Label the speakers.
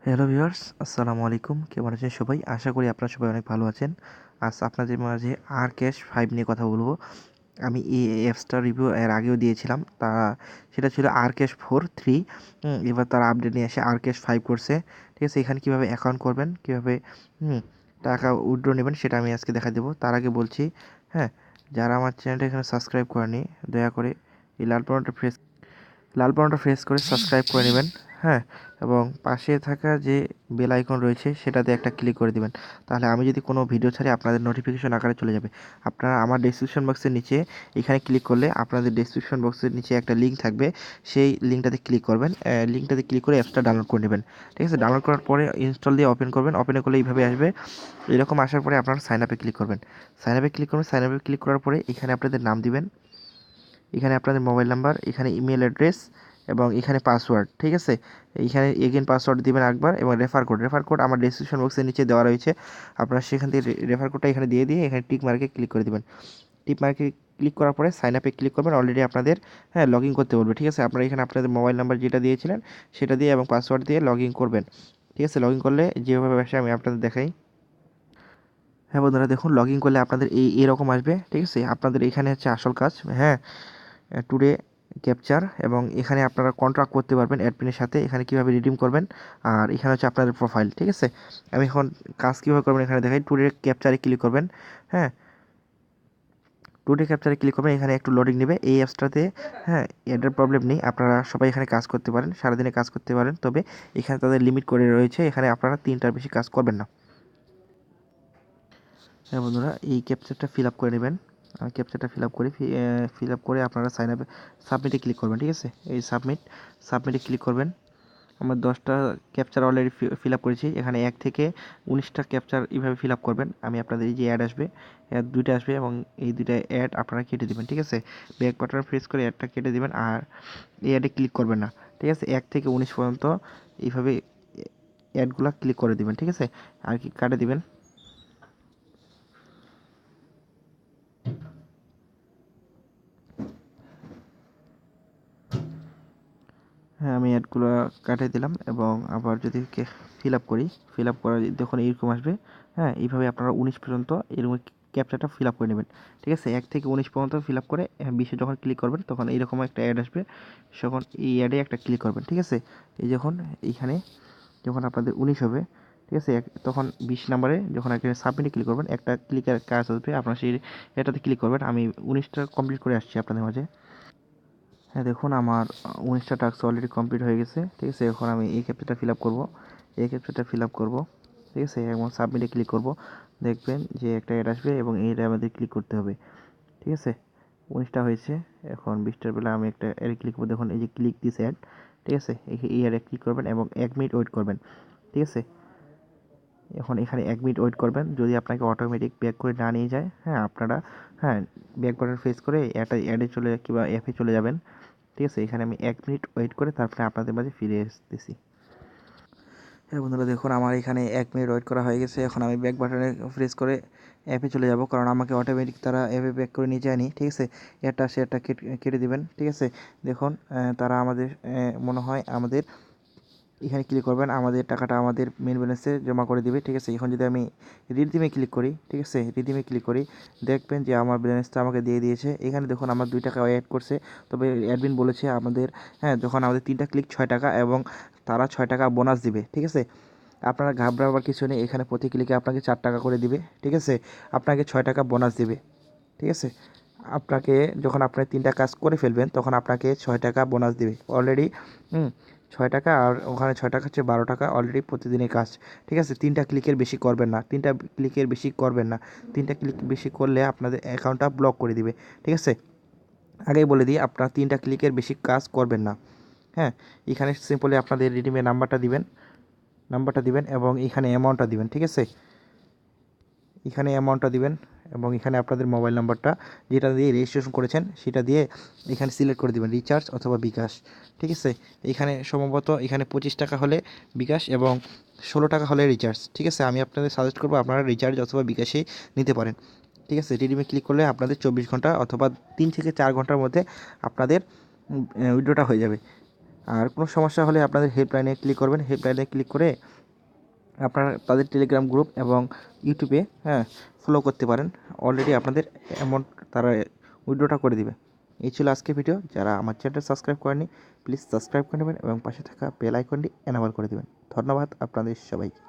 Speaker 1: Hello viewers, আসসালামু আলাইকুম। কেমন আছেন সবাই? আশা করি আপনারা সবাই অনেক ভালো আছেন। আজ আপনাদের মাঝে Rcash 5 নিয়ে কথা বলবো। আমি এই অ্যাপসটা রিভিউ এর আগেও দিয়েছিলাম। সেটা ছিল Rcash 4 3। এবার তারা আপডেট নিয়ে এসে Rcash 5 করছে। ঠিক আছে? এখানে কীভাবে অ্যাকাউন্ট করবেন, কীভাবে টাকা উইথড্র নেবেন সেটা আমি আজকে দেখা দেবো। তার আগে বলছি, হ্যাঁ, যারা আমার চ্যানেলটা এখানে সাবস্ক্রাইব করেনি, দয়া করে এই লাল বাটনটা প্রেস করে সাবস্ক্রাইব করে নেবেন। হ্যাঁ, এবং পাশে থাকা যে বেল আইকন রয়েছে সেটাতে একটা ক্লিক করে দিবেন। তাহলে আমি যদি কোনো ভিডিও ছাড়ি আপনাদের নোটিফিকেশন আকারে চলে যাবে। আপনারা আমার ডেসক্রিপশন বক্সের নিচে এখানে ক্লিক করলে আপনাদের ডেসক্রিপশন বক্সের নিচে একটা লিঙ্ক থাকবে। সেই লিঙ্কটাতে ক্লিক করবেন। লিঙ্কটাতে ক্লিক করে অ্যাপসটা ডাউনলোড করে নেবেন। ঠিক আছে? ডাউনলোড করার পরে ইনস্টল দিয়ে ওপেন করবেন। ওপেনে করলে এইভাবে আসবে। এরকম আসার পরে আপনারা সাইন আপে ক্লিক করবেন। সাইন আপে ক্লিক করার পরে এখানে আপনাদের নাম দিবেন, এখানে আপনাদের মোবাইল নাম্বার, এখানে ইমেল অ্যাড্রেস এবং এখানে পাসওয়ার্ড। ঠিক আছে? এইখানে এগেইন পাসওয়ার্ড দিবেন একবার এবং রেফার কোড আমার ডেসক্রিপশন বক্সের নিচে দেওয়া রয়েছে। আপনারা সেখান থেকে রেফার কোডটা এখানে দিয়ে এখানে টিক মার্কে ক্লিক করে দিবেন। টিক মার্কে ক্লিক করার পরে সাইন আপে ক্লিক করবেন। অলরেডি আপনাদের লগ ইন করতে বলবে। ঠিক আছে? আপনারা এখানে আপনাদের মোবাইল নাম্বার যেটা দিয়েছিলেন সেটা দিয়ে এবং পাসওয়ার্ড দিয়ে লগ ইন করবেন। ঠিক আছে? লগ ইন করলে যেভাবে আসে আমি আপনাদের দেখাই। হ্যাঁ বন্ধুরা, দেখুন লগ ইন করলে আপনাদের এরকম আসবে। ঠিক আছে? আপনাদের এখানে হচ্ছে আসল কাজ। হ্যাঁ, টুডে ক্যাপচার এবং এখানে আপনারা কন্ট্রাক্ট করতে পারবেন অ্যাডমিনের সাথে। এখানে কীভাবে রিডিম করবেন আর এখানে হচ্ছে আপনাদের প্রোফাইল। ঠিক আছে? আমি এখন কাজ কীভাবে করবেন এখানে দেখাই। টুডে ক্যাপচারে ক্লিক করবেন। হ্যাঁ, টুডে ক্যাপচারে ক্লিক করবেন। এখানে একটু লোডিং নেবে এই অ্যাপসটাতে। হ্যাঁ, এটার প্রবলেম নেই, আপনারা সবাই এখানে কাজ করতে পারেন, সারাদিনে কাজ করতে পারেন। তবে এখানে তাদের লিমিট করে রয়েছে, এখানে আপনারা 3টার বেশি কাজ করবেন না। হ্যাঁ বন্ধুরা, এই ক্যাপচারটা ফিল আপ করে নেবেন। আমি ক্যাপচারটা ফিল আপ করে আপনারা সাইন আপে সাবমিটে ক্লিক করবেন। ঠিক আছে? এই সাবমিটে ক্লিক করবেন। আমার 10টা ক্যাপচার অলরেডি ফিল আপ করেছি। এখানে 1 থেকে 19টা ক্যাপচার এইভাবে ফিল আপ করবেন। আমি আপনাদের এই যে অ্যাড আসবে, অ্যাড 2টা আসবে এবং এই 2টা অ্যাড আপনারা কেটে দেবেন। ঠিক আছে? ব্যাক বাটন প্রেস করে অ্যাডটা কেটে দেবেন আর এই অ্যাডে ক্লিক করবেন না। ঠিক আছে? 1 থেকে 19 পর্যন্ত এইভাবে অ্যাডগুলো ক্লিক করে দেবেন। ঠিক আছে? আর কি কাটে দিবেন। হ্যাঁ, আমি অ্যাডগুলো কাটিয়ে দিলাম এবং আবার যদি ফিল আপ করি, ফিল আপ করা যখন এইরকম আসবে, হ্যাঁ, এইভাবে আপনারা 19 পর্যন্ত এরকম ক্যাপচারটা ফিল আপ করে নেবেন। ঠিক আছে? 1 থেকে 19 পর্যন্ত ফিল আপ করে 20-এ যখন ক্লিক করবেন তখন এইরকম একটা অ্যাড আসবে। তখন এই অ্যাডে একটা ক্লিক করবেন। ঠিক আছে? এই এইখানে যখন আপনাদের 19 হবে, ঠিক আছে, তখন 20 নাম্বারে যখন এখানে সাবমিটে ক্লিক করবেন একটা ক্লিকের কাজ আসবে, আপনারা সেই এটাতে ক্লিক করবেন। আমি 19টা কমপ্লিট করে আসছি আপনাদের মাঝে। হ্যাঁ দেখুন, আমার 19টা টাস্ক অলরেডি কমপ্লিট হয়ে গেছে। ঠিক আছে? এখন আমি এই ক্যাপচারটা ফিল আপ করবো। ঠিক আছে? এবং সাবমিটে ক্লিক করব। দেখবেন যে একটা অ্যাড আসবে এবং এইটা আমাদের ক্লিক করতে হবে। ঠিক আছে? 19টা হয়েছে। এখন 20টার বেলা আমি একটা অ্যাডে ক্লিক করবো। দেখুন এই যে ক্লিক দিস অ্যাড। ঠিক আছে? এই অ্যাডে ক্লিক করবেন এবং 1 মিনিট ওয়েট করবেন। ঠিক আছে? এখন এখানে 1 মিনিট ওয়েট করবেন। যদি আপনাকে অটোমেটিক ব্যাক করে না নিয়ে যায়, হ্যাঁ, আপনারা ব্যাক বাটন প্রেস করে অ্যাডে চলে কিংবা অ্যাপে চলে যাবেন। ঠিক আছে? এখানে আমি 1 মিনিট ওয়েট করে তারপরে আপনাদের মাঝে ফিরে আসতেছি। হ্যাঁ বন্ধুরা, দেখুন আমার এখানে 1 মিনিট ওয়েট করা হয়ে গেছে। এখন আমি ব্যাক বাটনে প্রেস করে অ্যাপে চলে যাব, কারণ আমাকে অটোমেটিক তারা অ্যাপে ব্যাক করে নিয়ে যায়নি। ঠিক আছে? এটা কেটে দিবেন। ঠিক আছে? দেখুন তারা আমাদের মনে হয় আমাদের এখানে ক্লিক করবেন, আমাদের টাকাটা আমাদের মেন ব্যালেন্সে জমা করে দিবে। ঠিক আছে? এখন যদি আমি রিডিমে ক্লিক করি, ঠিক আছে, রিডিমে ক্লিক করি, দেখবেন যে আমার ব্যালেন্সটা আমাকে দিয়ে দিয়েছে। এখানে দেখুন আমার 2 টাকা অ্যাড করছে। তবে অ্যাডমিন বলেছে আমাদের, হ্যাঁ, যখন আমাদের 3টা ক্লিক 6 টাকা এবং তারা 6 টাকা বোনাস দিবে। ঠিক আছে? আপনারা ঘাবড়াবার কিছু নেই, এখানে প্রতি ক্লিকে আপনাকে 4 টাকা করে দিবে। ঠিক আছে? আপনাকে 6 টাকা বোনাস দিবে। ঠিক আছে? আপনাকে যখন আপনি 3টা কাজ করে ফেলবেন তখন আপনাকে 6 টাকা বোনাস দিবে অলরেডি। 6 টাকা আর ওখানে 6 টাকা হচ্ছে 12 টাকা অলরেডি প্রতিদিনের কাজ। ঠিক আছে? 3টা ক্লিকের বেশি করবেন না। 3টা ক্লিকের বেশি করবেন না। 3টা ক্লিক বেশি করলে আপনাদের অ্যাকাউন্টটা ব্লক করে দিবে। ঠিক আছে? আগেই বলে দিই, আপনারা 3টা ক্লিকের বেশি কাজ করবেন না। হ্যাঁ, এখানে সিম্পলি আপনাদের রিডিমের নাম্বারটা দিবেন এবং এখানে অ্যামাউন্টটা দিবেন। ঠিক আছে? এখানে অ্যামাউন্টটা দিবেন এবং এখানে আপনাদের মোবাইল নাম্বারটা যেটা দিয়ে রেজিস্ট্রেশন করেছেন সেটা দিয়ে এখানে সিলেক্ট করে দিবেন রিচার্জ অথবা বিকাশ। ঠিক আছে? এখানে সম্ভবত এখানে 25 টাকা হলে বিকাশ এবং 16 টাকা হলে রিচার্জ। ঠিক আছে? আমি আপনাদের সাজেস্ট করবো আপনারা রিচার্জ অথবা বিকাশেই নিতে পারেন। ঠিক আছে? রিডিমে ক্লিক করলে আপনাদের 24 ঘন্টা অথবা 3 থেকে 4 ঘন্টার মধ্যে আপনাদের উইথড্রটা হয়ে যাবে। আর কোনো সমস্যা হলে আপনাদের হেল্পলাইনে ক্লিক করবেন। হেল্পলাইনে ক্লিক করে আপনারা তাদের টেলিগ্রাম গ্রুপ এবং ইউটিউবে ফলো করতে পারেন। অলরেডি আপনাদের অ্যামাউন্ট তারা উইথড্রটা করে দিবে। এই ছিল আজকের ভিডিও। যারা আমার চ্যানেলটা সাবস্ক্রাইব করেনি প্লিজ সাবস্ক্রাইব করে নেবেন এবং পাশে থাকা বেল আইকনটি এনাবেল করে দেবেন। ধন্যবাদ আপনাদের সবাইকে।